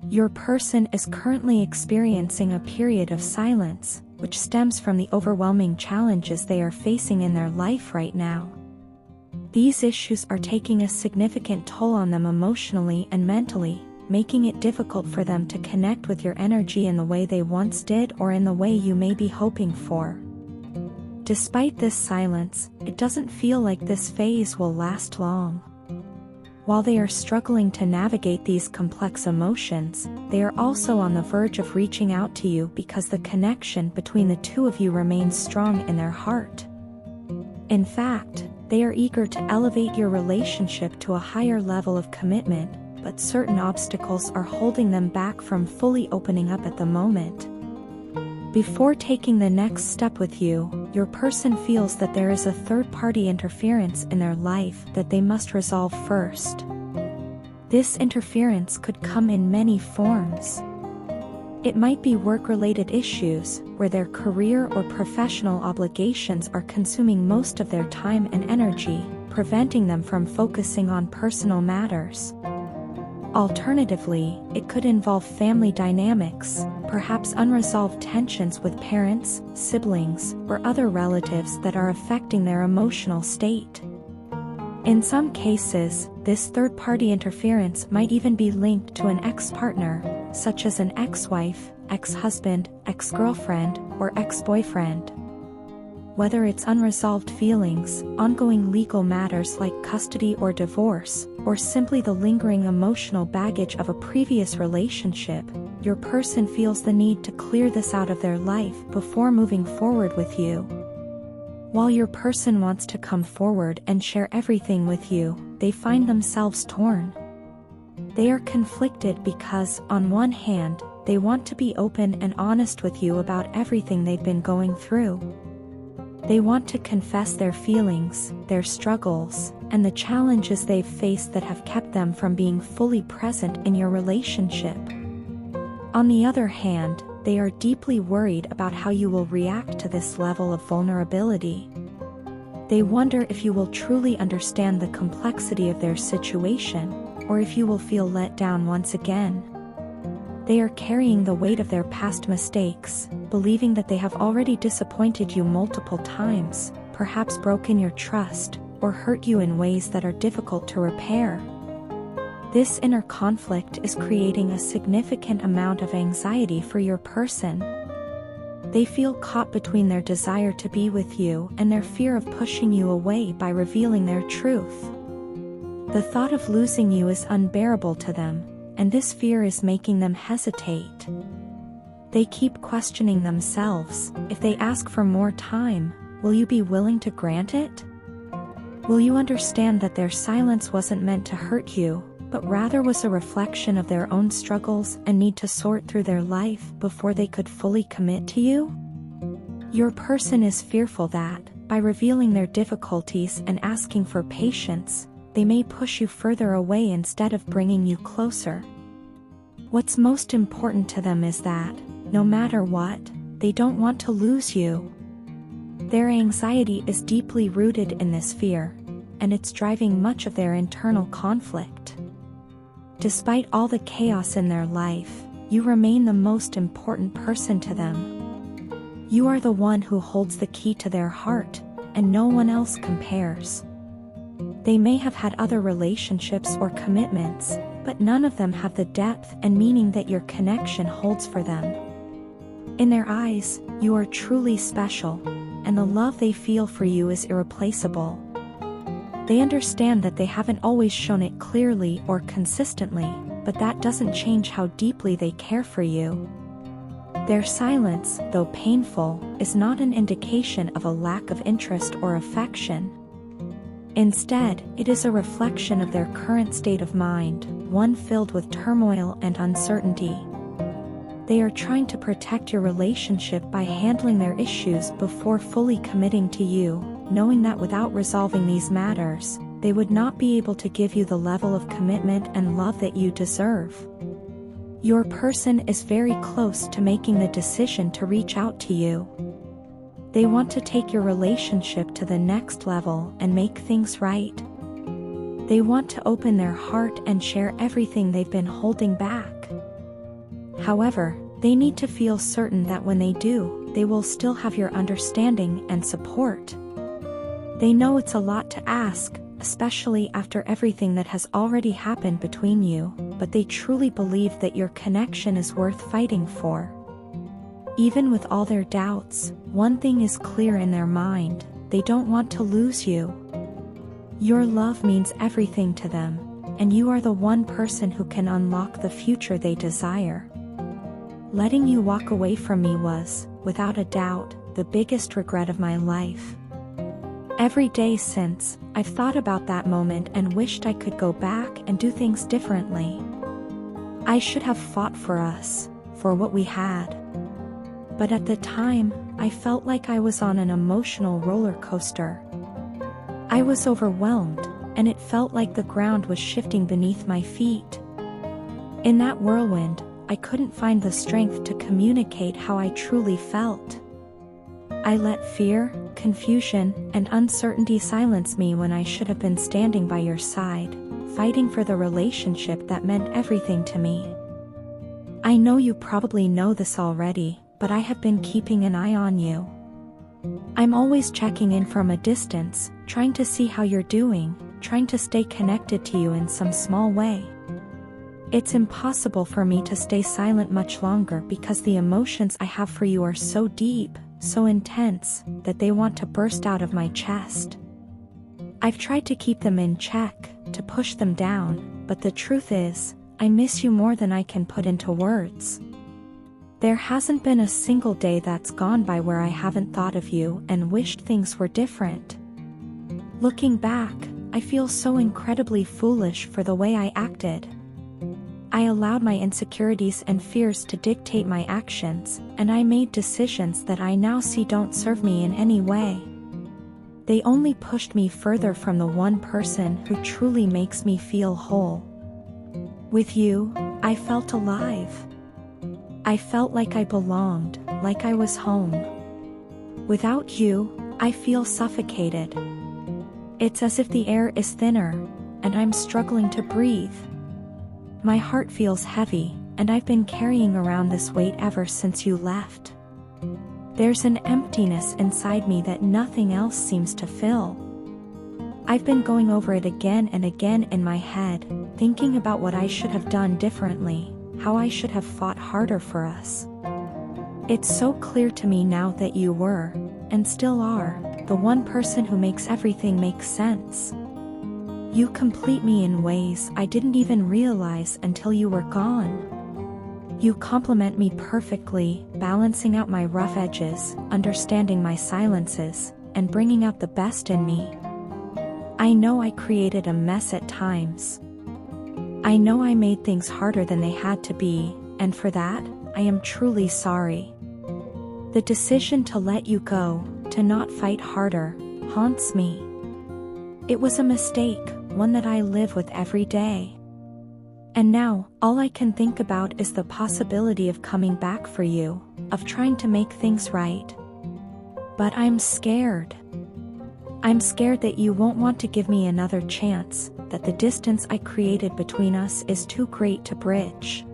Your person is currently experiencing a period of silence, which stems from the overwhelming challenges they are facing in their life right now. These issues are taking a significant toll on them emotionally and mentally, making it difficult for them to connect with your energy in the way they once did or in the way you may be hoping for. Despite this silence, it doesn't feel like this phase will last long. While they are struggling to navigate these complex emotions, they are also on the verge of reaching out to you because the connection between the two of you remains strong in their heart. In fact, they are eager to elevate your relationship to a higher level of commitment, but certain obstacles are holding them back from fully opening up at the moment. Before taking the next step with you, your person feels that there is a third-party interference in their life that they must resolve first. This interference could come in many forms. It might be work-related issues, where their career or professional obligations are consuming most of their time and energy, preventing them from focusing on personal matters. Alternatively, it could involve family dynamics, perhaps unresolved tensions with parents, siblings, or other relatives that are affecting their emotional state. In some cases, this third-party interference might even be linked to an ex-partner, such as an ex-wife, ex-husband, ex-girlfriend, or ex-boyfriend. Whether it's unresolved feelings, ongoing legal matters like custody or divorce, or simply the lingering emotional baggage of a previous relationship, your person feels the need to clear this out of their life before moving forward with you. While your person wants to come forward and share everything with you, they find themselves torn. They are conflicted because, on one hand, they want to be open and honest with you about everything they've been going through. They want to confess their feelings, their struggles, and the challenges they've faced that have kept them from being fully present in your relationship. On the other hand, they are deeply worried about how you will react to this level of vulnerability. They wonder if you will truly understand the complexity of their situation, or if you will feel let down once again. They are carrying the weight of their past mistakes, believing that they have already disappointed you multiple times, perhaps broken your trust, or hurt you in ways that are difficult to repair. This inner conflict is creating a significant amount of anxiety for your person. They feel caught between their desire to be with you and their fear of pushing you away by revealing their truth. The thought of losing you is unbearable to them, and this fear is making them hesitate. They keep questioning themselves. If they ask for more time, will you be willing to grant it? Will you understand that their silence wasn't meant to hurt you, but rather was a reflection of their own struggles and need to sort through their life before they could fully commit to you? Your person is fearful that, by revealing their difficulties and asking for patience, they may push you further away instead of bringing you closer. What's most important to them is that, no matter what, they don't want to lose you. Their anxiety is deeply rooted in this fear, and it's driving much of their internal conflict. Despite all the chaos in their life, you remain the most important person to them. You are the one who holds the key to their heart, and no one else compares. They may have had other relationships or commitments, but none of them have the depth and meaning that your connection holds for them. In their eyes, you are truly special, and the love they feel for you is irreplaceable. They understand that they haven't always shown it clearly or consistently, but that doesn't change how deeply they care for you. Their silence, though painful, is not an indication of a lack of interest or affection. Instead, it is a reflection of their current state of mind, one filled with turmoil and uncertainty. They are trying to protect your relationship by handling their issues before fully committing to you, knowing that without resolving these matters, they would not be able to give you the level of commitment and love that you deserve. Your person is very close to making the decision to reach out to you. They want to take your relationship to the next level and make things right. They want to open their heart and share everything they've been holding back. However, they need to feel certain that when they do, they will still have your understanding and support. They know it's a lot to ask, especially after everything that has already happened between you, but they truly believe that your connection is worth fighting for. Even with all their doubts, one thing is clear in their mind: they don't want to lose you. Your love means everything to them, and you are the one person who can unlock the future they desire. Letting you walk away from me was, without a doubt, the biggest regret of my life. Every day since, I've thought about that moment and wished I could go back and do things differently. I should have fought for us, for what we had. But at the time, I felt like I was on an emotional roller coaster. I was overwhelmed, and it felt like the ground was shifting beneath my feet. In that whirlwind, I couldn't find the strength to communicate how I truly felt. I let fear, confusion, and uncertainty silence me when I should have been standing by your side, fighting for the relationship that meant everything to me. I know you probably know this already, but I have been keeping an eye on you. I'm always checking in from a distance, trying to see how you're doing, trying to stay connected to you in some small way. It's impossible for me to stay silent much longer because the emotions I have for you are so deep, so intense, that they want to burst out of my chest. I've tried to keep them in check, to push them down, but the truth is, I miss you more than I can put into words. There hasn't been a single day that's gone by where I haven't thought of you and wished things were different. Looking back, I feel so incredibly foolish for the way I acted. I allowed my insecurities and fears to dictate my actions, and I made decisions that I now see don't serve me in any way. They only pushed me further from the one person who truly makes me feel whole. With you, I felt alive. I felt like I belonged, like I was home. Without you, I feel suffocated. It's as if the air is thinner, and I'm struggling to breathe. My heart feels heavy, and I've been carrying around this weight ever since you left. There's an emptiness inside me that nothing else seems to fill. I've been going over it again and again in my head, thinking about what I should have done differently, how I should have fought harder for us. It's so clear to me now that you were, and still are, the one person who makes everything make sense. You complete me in ways I didn't even realize until you were gone. You complement me perfectly, balancing out my rough edges, understanding my silences, and bringing out the best in me. I know I created a mess at times. I know I made things harder than they had to be, and for that, I am truly sorry. The decision to let you go, to not fight harder, haunts me. It was a mistake, one that I live with every day. And now, all I can think about is the possibility of coming back for you, of trying to make things right. But I'm scared. I'm scared that you won't want to give me another chance, that the distance I created between us is too great to bridge.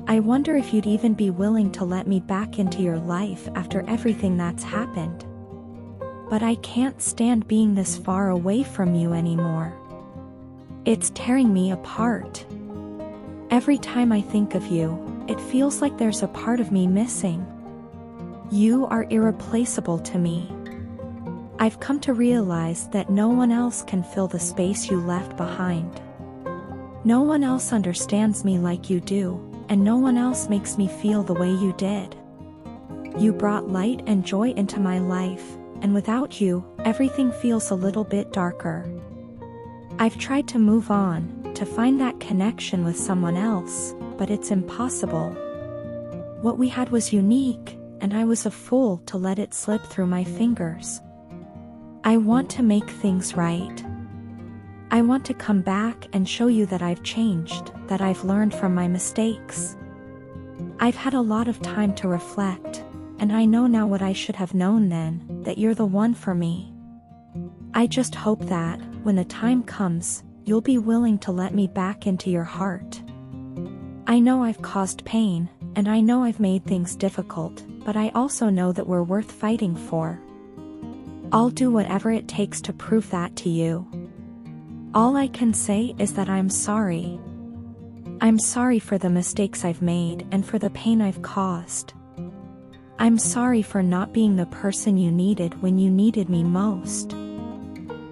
I wonder if you'd even be willing to let me back into your life after everything that's happened. But I can't stand being this far away from you anymore. It's tearing me apart. Every time I think of you, it feels like there's a part of me missing. You are irreplaceable to me. I've come to realize that no one else can fill the space you left behind. No one else understands me like you do, and no one else makes me feel the way you did. You brought light and joy into my life, and without you, everything feels a little bit darker. I've tried to move on, to find that connection with someone else, but it's impossible. What we had was unique, and I was a fool to let it slip through my fingers. I want to make things right. I want to come back and show you that I've changed, that I've learned from my mistakes. I've had a lot of time to reflect, and I know now what I should have known then, that you're the one for me. I just hope that, when the time comes, you'll be willing to let me back into your heart. I know I've caused pain, and I know I've made things difficult, but I also know that we're worth fighting for. I'll do whatever it takes to prove that to you. All I can say is that I'm sorry. I'm sorry for the mistakes I've made and for the pain I've caused. I'm sorry for not being the person you needed when you needed me most.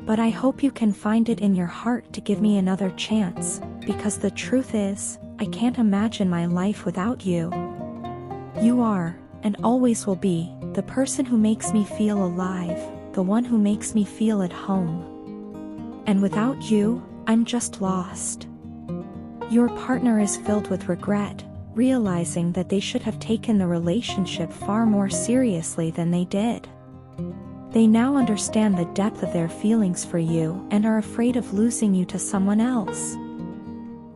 But I hope you can find it in your heart to give me another chance, because the truth is, I can't imagine my life without you. You are, and always will be, the person who makes me feel alive, the one who makes me feel at home. And without you, I'm just lost. Your partner is filled with regret, realizing that they should have taken the relationship far more seriously than they did. They now understand the depth of their feelings for you and are afraid of losing you to someone else.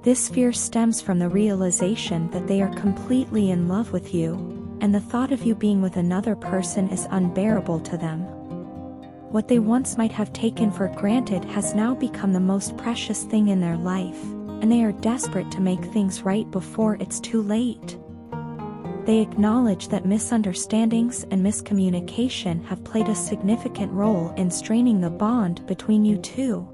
This fear stems from the realization that they are completely in love with you, and the thought of you being with another person is unbearable to them. What they once might have taken for granted has now become the most precious thing in their life, and they are desperate to make things right before it's too late. They acknowledge that misunderstandings and miscommunication have played a significant role in straining the bond between you two.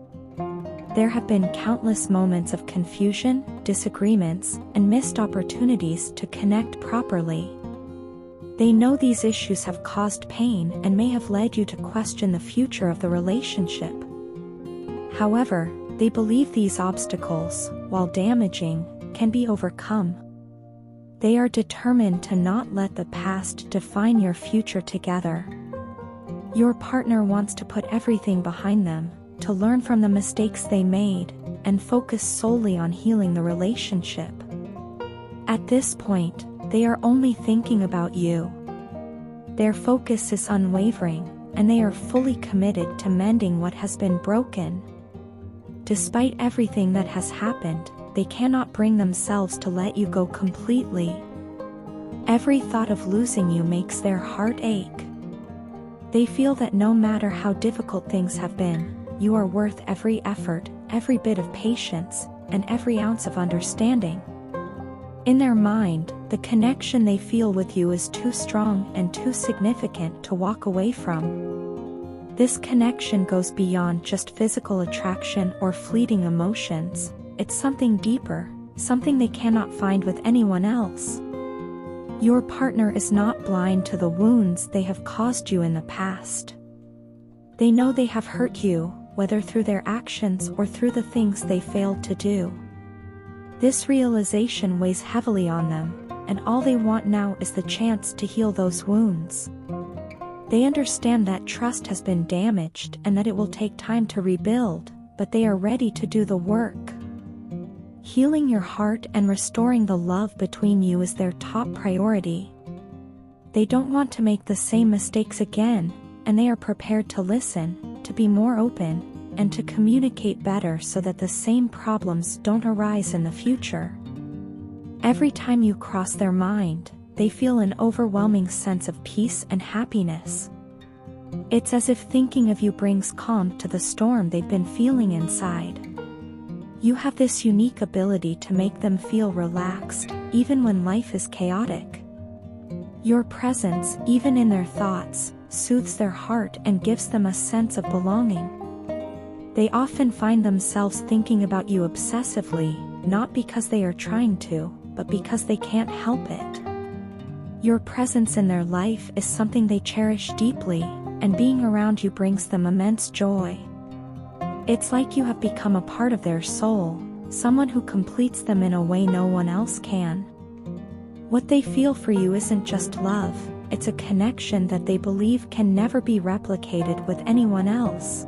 There have been countless moments of confusion, disagreements, and missed opportunities to connect properly. They know these issues have caused pain and may have led you to question the future of the relationship. However, they believe these obstacles, while damaging, can be overcome. They are determined to not let the past define your future together. Your partner wants to put everything behind them, to learn from the mistakes they made, and focus solely on healing the relationship. At this point, they are only thinking about you. Their focus is unwavering, and they are fully committed to mending what has been broken. Despite everything that has happened, they cannot bring themselves to let you go completely. Every thought of losing you makes their heart ache. They feel that no matter how difficult things have been, you are worth every effort, every bit of patience, and every ounce of understanding. In their mind, the connection they feel with you is too strong and too significant to walk away from. This connection goes beyond just physical attraction or fleeting emotions. It's something deeper, something they cannot find with anyone else. Your partner is not blind to the wounds they have caused you in the past. They know they have hurt you, whether through their actions or through the things they failed to do. This realization weighs heavily on them, and all they want now is the chance to heal those wounds. They understand that trust has been damaged and that it will take time to rebuild, but they are ready to do the work. Healing your heart and restoring the love between you is their top priority. They don't want to make the same mistakes again, and they are prepared to listen, to be more open, and to communicate better so that the same problems don't arise in the future. Every time you cross their mind, they feel an overwhelming sense of peace and happiness. It's as if thinking of you brings calm to the storm they've been feeling inside. You have this unique ability to make them feel relaxed, even when life is chaotic. Your presence, even in their thoughts, soothes their heart and gives them a sense of belonging. They often find themselves thinking about you obsessively, not because they are trying to, but because they can't help it. Your presence in their life is something they cherish deeply, and being around you brings them immense joy. It's like you have become a part of their soul, someone who completes them in a way no one else can. What they feel for you isn't just love, it's a connection that they believe can never be replicated with anyone else.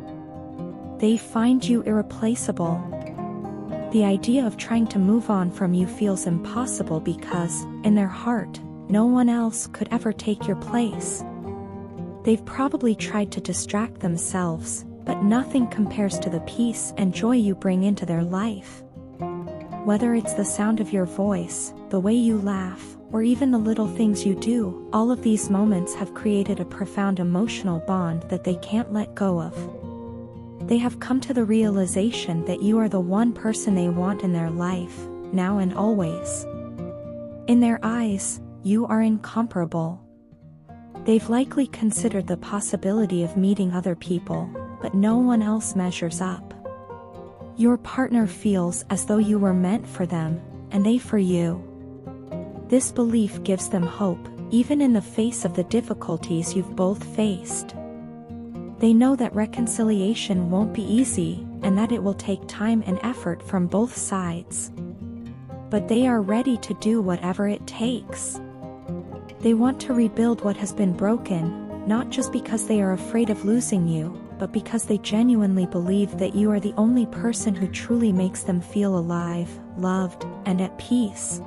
They find you irreplaceable. The idea of trying to move on from you feels impossible because, in their heart, no one else could ever take your place. They've probably tried to distract themselves, but nothing compares to the peace and joy you bring into their life. Whether it's the sound of your voice, the way you laugh, or even the little things you do, all of these moments have created a profound emotional bond that they can't let go of. They have come to the realization that you are the one person they want in their life, now and always. In their eyes, you are incomparable. They've likely considered the possibility of meeting other people, but no one else measures up. Your partner feels as though you were meant for them, and they for you. This belief gives them hope, even in the face of the difficulties you've both faced. They know that reconciliation won't be easy, and that it will take time and effort from both sides. But they are ready to do whatever it takes. They want to rebuild what has been broken, not just because they are afraid of losing you, but because they genuinely believe that you are the only person who truly makes them feel alive, loved, and at peace.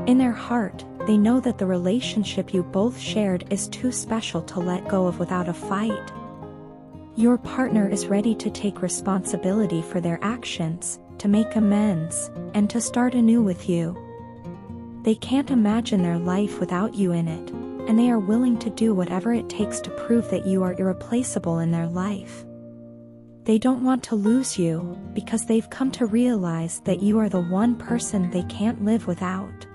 In their heart, they know that the relationship you both shared is too special to let go of without a fight. Your partner is ready to take responsibility for their actions, to make amends, and to start anew with you. They can't imagine their life without you in it, and they are willing to do whatever it takes to prove that you are irreplaceable in their life. They don't want to lose you, because they've come to realize that you are the one person they can't live without.